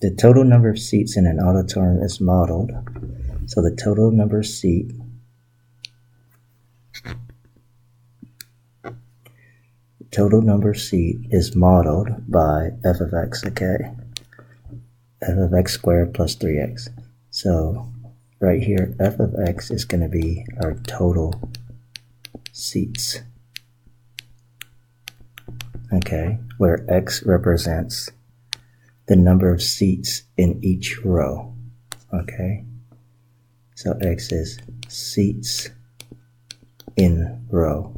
the total number of seats in an auditorium is modeled. So the total number of seats is modeled by f of x, okay? F of x squared plus 3x. So right here, f of x is going to be our total seats, okay, where x represents the number of seats in each row, okay? So x is seats in row.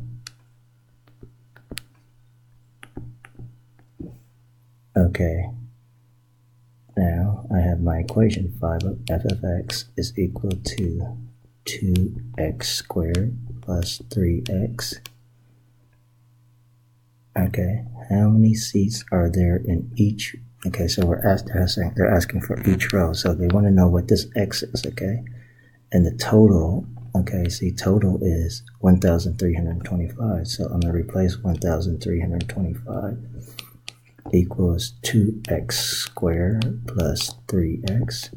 Okay, now I have my equation 5 of f of x is equal to 2x squared plus 3x. Okay, how many seats are there in each? Okay, so they're asking for each row, so they want to know what this x is, okay? And the total, okay, see, total is 1,325, so I'm going to replace 1,325 equals 2x squared plus 3x.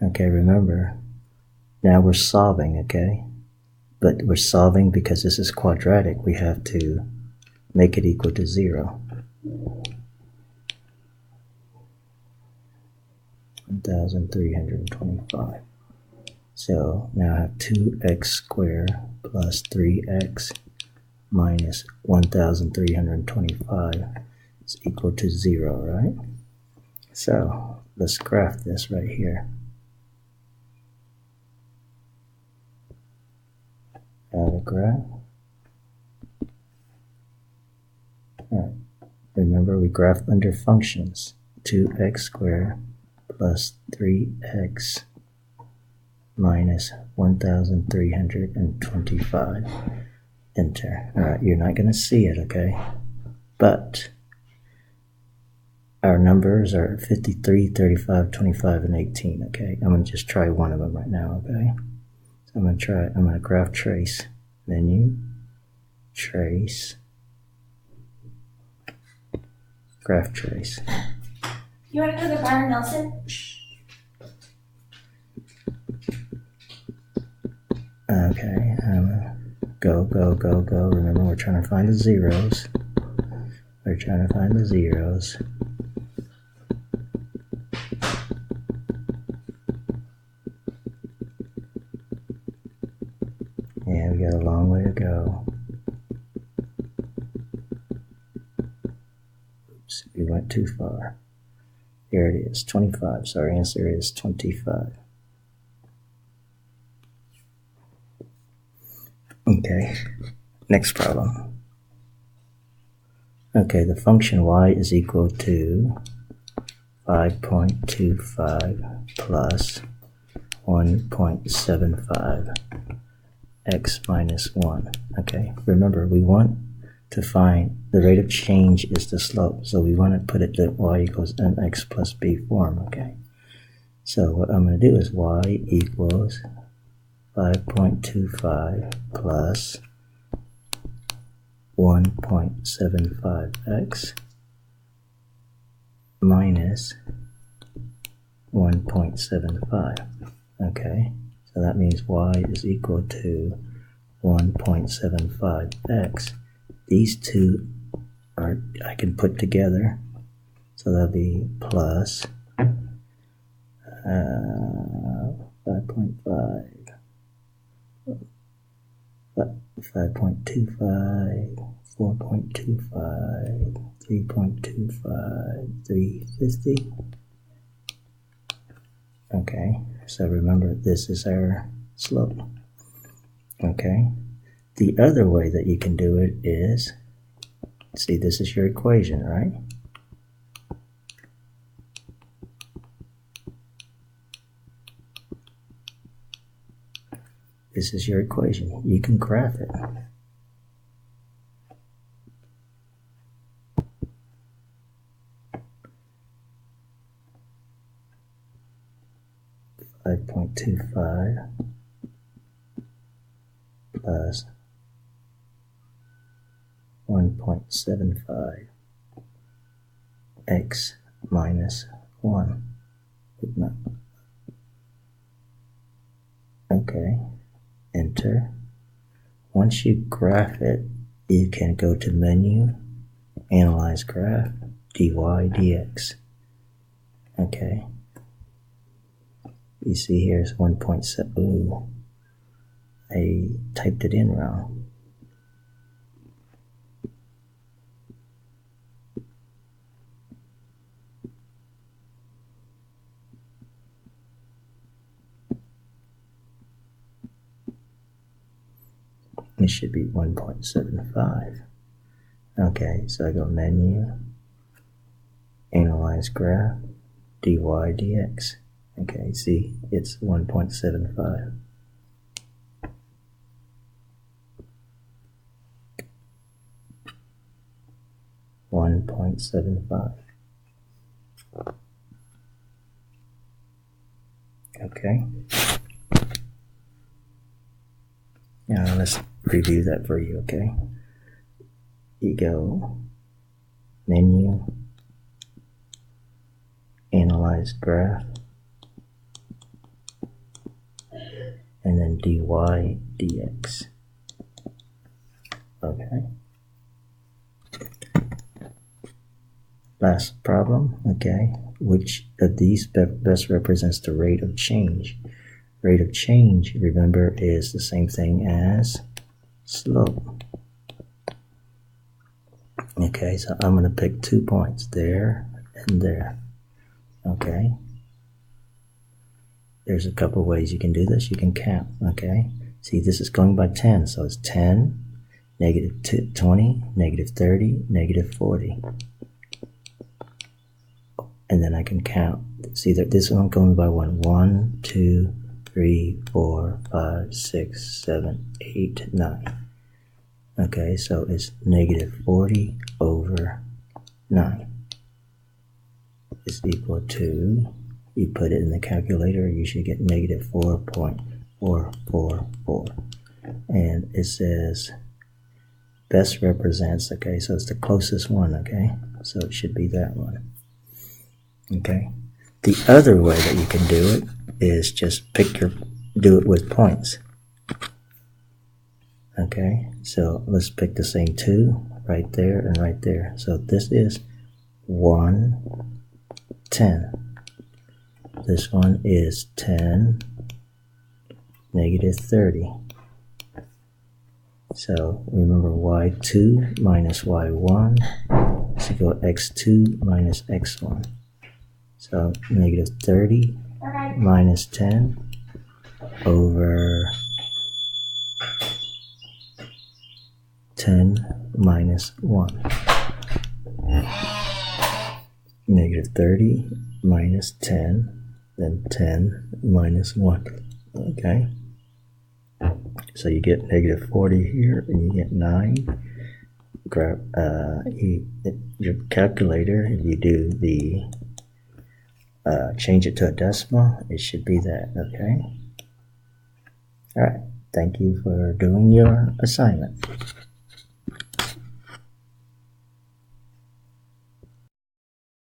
Okay, remember, now we're solving, okay? But we're solving because this is quadratic. We have to make it equal to 0. 1,325. So now I have 2x squared plus 3x minus 1,325 is equal to 0, right? So let's graph this right here. Add a graph. All right. Remember, we graph under functions. 2x squared plus 3x minus 1,325. Enter. All right, you're not going to see it, okay? But our numbers are 53, 35, 25, and 18, okay? I'm going to just try one of them right now, okay? So I'm going to graph trace. Menu, trace, graph trace. You want to go to the bar, Nelson? Okay, go. Remember, we're trying to find the zeros. Yeah, we got a long way to go. Oops, we went too far. Here it is, 25. So our answer is 25. Okay, next problem. Okay, the function y is equal to 5.25 plus 1.75 x minus 1. Okay, remember, we want to find the rate of change is the slope, so we want to put it that y equals mx plus b form, okay? So what I'm going to do is y equals 5.25 plus 1.75x minus 1.75. Okay, so that means y is equal to 1.75x. These two are, I can put together, so that'll be plus 5.5, 5.25, 4.25, 3.25, 350. Okay, so remember, this is our slope. Okay, the other way that you can do it is, see, this is your equation, right? This is your equation. You can graph it. .25 plus 1.75 x minus 1. Okay, enter. Once you graph it, you can go to menu, analyze graph, dy dx. Okay, you see here's 1.7. Ooh, I typed it in wrong. It should be 1.75. Okay, so I go menu, analyze graph, dy dx. Okay, see, it's 1.75. Okay. Now let's review that for you, okay? You go menu, analyze graph, and then dy dx. Okay. Last problem, okay. Which of these best represents the rate of change? Rate of change, remember, is the same thing as slope. Okay, so I'm going to pick 2 points, there and there. Okay. There's a couple ways you can do this. You can count, okay. See, this is going by 10, so it's 10, negative 20, negative 30, negative 40. And then I can count. See that this one going by 1, 2, 3, 4, 5, 6, 7, 8, 9. Okay, so it's negative 40 over 9 is equal to, you put it in the calculator, you should get negative 4.444. And it says best represents, okay, so it's the closest one, okay, so it should be that one. Okay, the other way that you can do it is just do it with points. Okay, so let's pick the same 2 right there and right there. So this is 1, 10. This one is 10, negative 30. So remember y2 minus y1 is equal to x2 minus x1. So negative 30 minus 10 over 10 minus 1. Negative 30 minus 10, then 10 minus 1. Okay? So you get negative 40 here, and you get 9. Grab your calculator, if you do the change it to a decimal, it should be that, okay? Alright, thank you for doing your assignment.